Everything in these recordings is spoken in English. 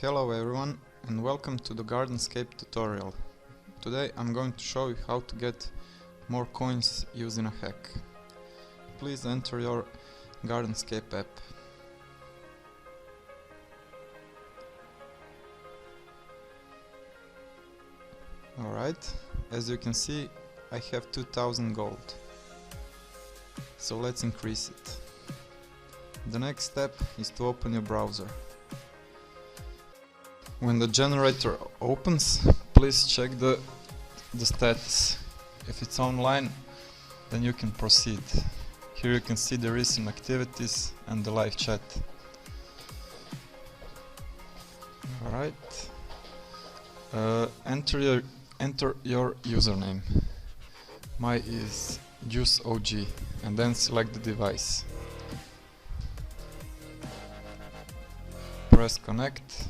Hello everyone and welcome to the Gardenscape tutorial. Today I'm going to show you how to get more coins using a hack. Please enter your Gardenscape app. Alright, as you can see I have 2000 gold. So let's increase it. The next step is to open your browser. When the generator opens, please check the status. If it's online, then you can proceed. Here you can see the recent activities and the live chat. Alright. Enter your username. Mine is JuiceOG, and then select the device. Press connect.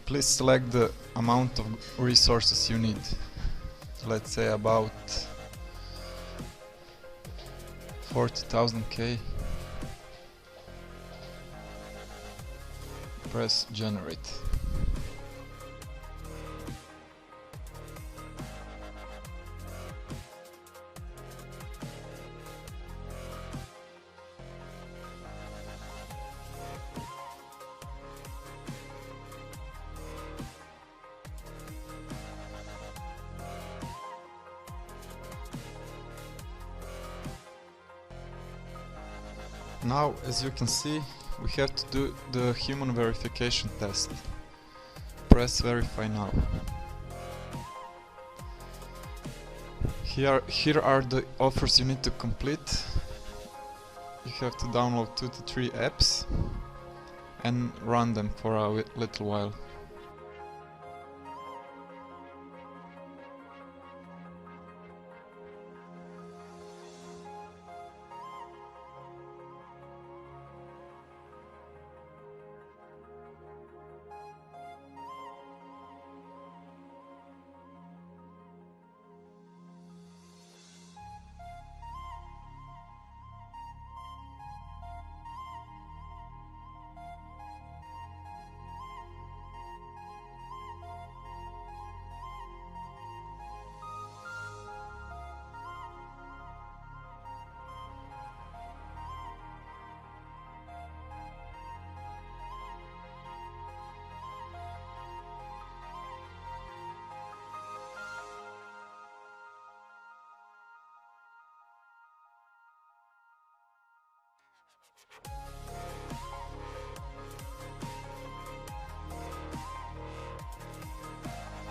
Please select the amount of resources you need. Let's say about 40,000k. Press generate. Now, as you can see, we have to do the human verification test. Press verify now. Here are the offers you need to complete. You have to download 2 to 3 apps and run them for a little while.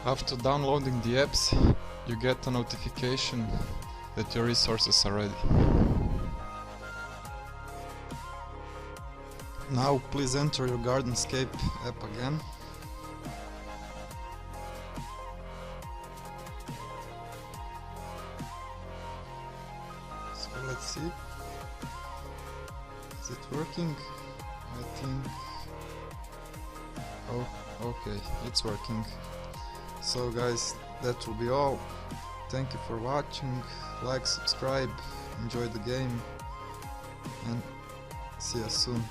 After downloading the apps, you get a notification that your resources are ready. Now please enter your Gardenscape app again. So let's see. Is it working? I think... Oh, okay, it's working. So guys, that will be all. Thank you for watching, like, subscribe, enjoy the game, and see you soon.